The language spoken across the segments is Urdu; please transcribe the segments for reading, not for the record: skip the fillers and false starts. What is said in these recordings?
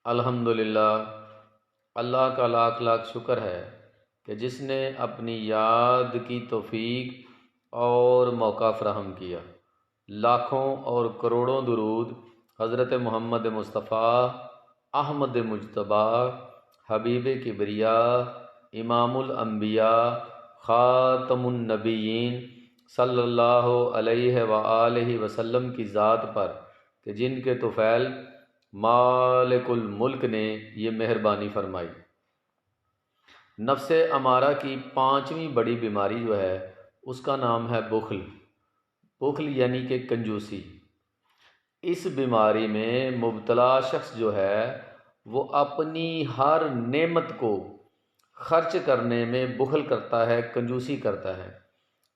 الحمدللہ، اللہ کا لاکھ لاکھ شکر ہے کہ جس نے اپنی یاد کی توفیق اور موقع فراہم کیا۔ لاکھوں اور کروڑوں درود حضرت محمد مصطفیٰ احمد مجتبیٰ حبیب کبریاء امام الانبیاء خاتم النبیین صلی اللہ علیہ وآلہ وسلم کی ذات پر کہ جن کے طفیل مالک الملک نے یہ مہربانی فرمائی۔ نفس امارہ کی پانچویں بڑی بیماری جو ہے اس کا نام ہے بخل۔ بخل یعنی کہ کنجوسی۔ اس بیماری میں مبتلا شخص جو ہے وہ اپنی ہر نعمت کو خرچ کرنے میں بخل کرتا ہے، کنجوسی کرتا ہے۔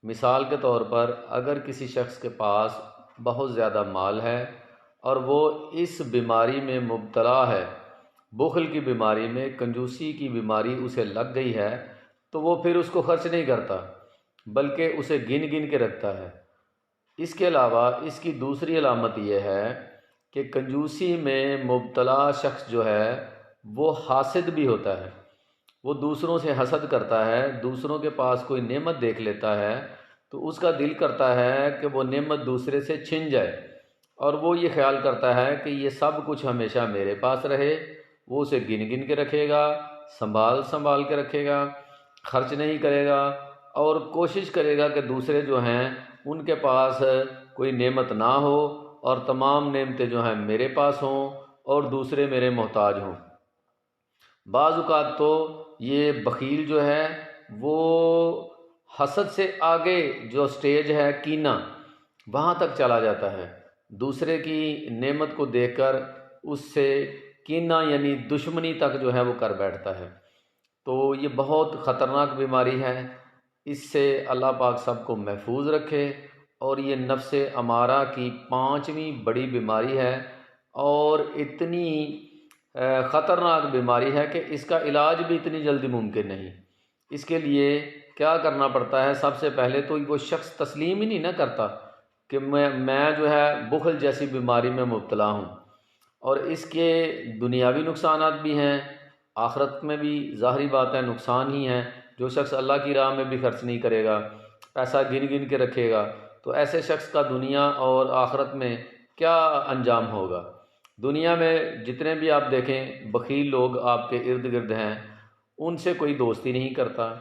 مثال کے طور پر اگر کسی شخص کے پاس بہت زیادہ مال ہے اور وہ اس بیماری میں مبتلا ہے، بخل کی بیماری میں، کنجوسی کی بیماری اسے لگ گئی ہے، تو وہ پھر اس کو خرچ نہیں کرتا بلکہ اسے گن گن کے رکھتا ہے۔ اس کے علاوہ اس کی دوسری علامت یہ ہے کہ کنجوسی میں مبتلا شخص جو ہے وہ حاسد بھی ہوتا ہے۔ وہ دوسروں سے حسد کرتا ہے، دوسروں کے پاس کوئی نعمت دیکھ لیتا ہے تو اس کا دل کرتا ہے کہ وہ نعمت دوسرے سے چھن جائے، اور وہ یہ خیال کرتا ہے کہ یہ سب کچھ ہمیشہ میرے پاس رہے۔ وہ اسے گن گن کے رکھے گا، سنبھال سنبھال کے رکھے گا، خرچ نہیں کرے گا، اور کوشش کرے گا کہ دوسرے جو ہیں ان کے پاس کوئی نعمت نہ ہو اور تمام نعمتیں جو ہیں میرے پاس ہوں اور دوسرے میرے محتاج ہوں۔ بعض اوقات تو یہ بخیل جو ہے وہ حسد سے آگے جو سٹیج ہے کینہ، وہاں تک چلا جاتا ہے۔ دوسرے کی نعمت کو دیکھ کر اس سے کینہ یعنی دشمنی تک جو ہے وہ کر بیٹھتا ہے۔ تو یہ بہت خطرناک بیماری ہے، اس سے اللہ پاک سب کو محفوظ رکھے۔ اور یہ نفس امارہ کی پانچویں بڑی بیماری ہے، اور اتنی خطرناک بیماری ہے کہ اس کا علاج بھی اتنی جلدی ممکن نہیں۔ اس کے لیے کیا کرنا پڑتا ہے؟ سب سے پہلے تو وہ شخص تسلیم ہی نہیں نہ کرتا کہ میں جو ہے بخل جیسی بیماری میں مبتلا ہوں، اور اس کے دنیاوی نقصانات بھی ہیں، آخرت میں بھی ظاہری بات ہے نقصان ہی ہیں۔ جو شخص اللہ کی راہ میں بھی خرچ نہیں کرے گا، پیسہ گن گن کے رکھے گا، تو ایسے شخص کا دنیا اور آخرت میں کیا انجام ہوگا؟ دنیا میں جتنے بھی آپ دیکھیں بخیل لوگ آپ کے ارد گرد ہیں، ان سے کوئی دوستی نہیں کرتا،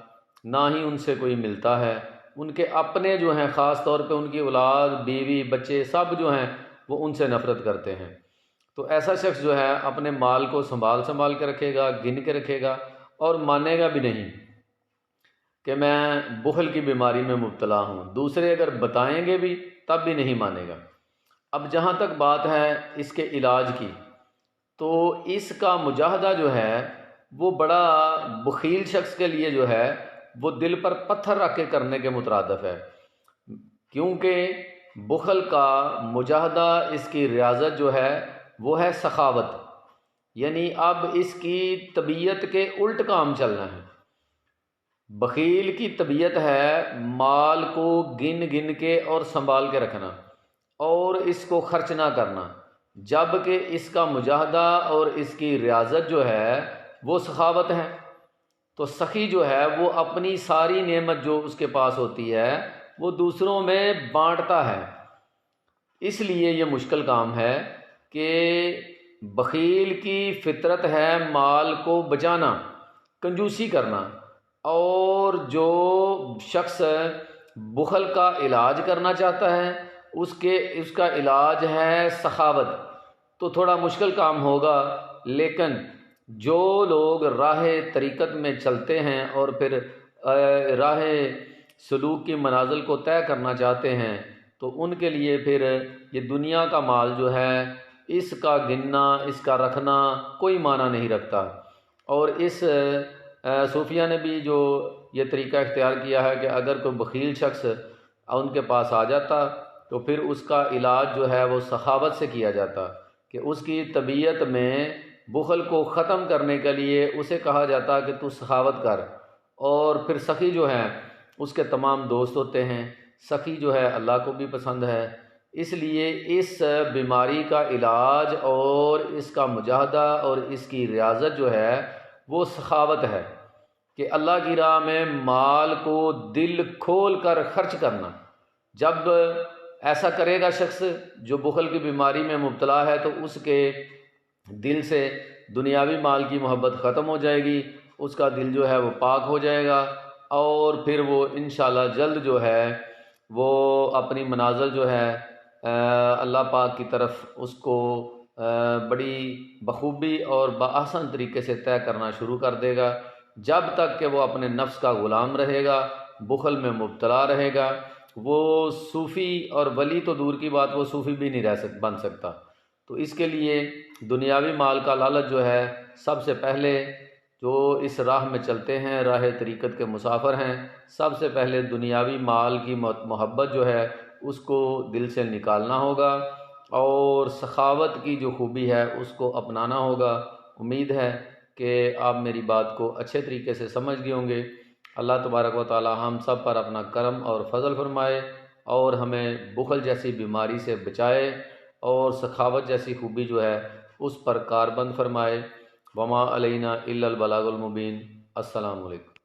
نہ ہی ان سے کوئی ملتا ہے۔ ان کے اپنے جو ہیں، خاص طور پہ ان کی اولاد، بیوی، بچے، سب جو ہیں وہ ان سے نفرت کرتے ہیں۔ تو ایسا شخص جو ہے اپنے مال کو سنبھال سنبھال کے رکھے گا، گن کے رکھے گا، اور مانے گا بھی نہیں کہ میں بخل کی بیماری میں مبتلا ہوں۔ دوسرے اگر بتائیں گے بھی تب بھی نہیں مانے گا۔ اب جہاں تک بات ہے اس کے علاج کی، تو اس کا مجاہدہ جو ہے وہ بڑا بخیل شخص کے لیے جو ہے وہ دل پر پتھر رکھ کے کرنے کے مترادف ہے، کیونکہ بخل کا مجاہدہ، اس کی ریاضت جو ہے وہ ہے سخاوت، یعنی اب اس کی طبیعت کے الٹ کام چلنا ہے۔ بخیل کی طبیعت ہے مال کو گن گن کے اور سنبھال کے رکھنا اور اس کو خرچ نہ کرنا، جبکہ اس کا مجاہدہ اور اس کی ریاضت جو ہے وہ سخاوت ہے۔ تو سخی جو ہے وہ اپنی ساری نعمت جو اس کے پاس ہوتی ہے وہ دوسروں میں بانٹتا ہے۔ اس لیے یہ مشکل کام ہے کہ بخیل کی فطرت ہے مال کو بچانا، کنجوسی کرنا، اور جو شخص بخل کا علاج کرنا چاہتا ہے اس کا علاج ہے سخاوت، تو تھوڑا مشکل کام ہوگا۔ لیکن جو لوگ راہ طریقت میں چلتے ہیں اور پھر راہ سلوک کی منازل کو طے کرنا چاہتے ہیں، تو ان کے لیے پھر یہ دنیا کا مال جو ہے اس کا گننا، اس کا رکھنا کوئی معنی نہیں رکھتا۔ اور اس صوفیہ نے بھی جو یہ طریقہ اختیار کیا ہے کہ اگر کوئی بخیل شخص ان کے پاس آ جاتا تو پھر اس کا علاج جو ہے وہ سخاوت سے کیا جاتا، کہ اس کی طبیعت میں بخل کو ختم کرنے کے لیے اسے کہا جاتا کہ تو سخاوت کر۔ اور پھر سخی جو ہے اس کے تمام دوست ہوتے ہیں، سخی جو ہے اللہ کو بھی پسند ہے، اس لیے اس بیماری کا علاج اور اس کا مجاہدہ اور اس کی ریاضت جو ہے وہ سخاوت ہے، کہ اللہ کی راہ میں مال کو دل کھول کر خرچ کرنا۔ جب ایسا کرے گا شخص جو بخل کی بیماری میں مبتلا ہے تو اس کے دل سے دنیاوی مال کی محبت ختم ہو جائے گی، اس کا دل جو ہے وہ پاک ہو جائے گا، اور پھر وہ انشاءاللہ جلد جو ہے وہ اپنی منازل جو ہے اللہ پاک کی طرف اس کو بڑی بخوبی اور بآسان طریقے سے طے کرنا شروع کر دے گا۔ جب تک کہ وہ اپنے نفس کا غلام رہے گا، بخل میں مبتلا رہے گا، وہ صوفی اور ولی تو دور کی بات، وہ صوفی بھی نہیں بن سکتا۔ تو اس کے لیے دنیاوی مال کا لالچ جو ہے، سب سے پہلے جو اس راہ میں چلتے ہیں، راہ طریقت کے مسافر ہیں، سب سے پہلے دنیاوی مال کی محبت جو ہے اس کو دل سے نکالنا ہوگا، اور سخاوت کی جو خوبی ہے اس کو اپنانا ہوگا۔ امید ہے کہ آپ میری بات کو اچھے طریقے سے سمجھ گئے ہوں گے۔ اللہ تبارک و تعالی ہم سب پر اپنا کرم اور فضل فرمائے، اور ہمیں بخل جیسی بیماری سے بچائے، اور سخاوت جیسی خوبی جو ہے اس پر کاربند فرمائے۔ وما علینا الا البلاغ المبین۔ السلام علیکم۔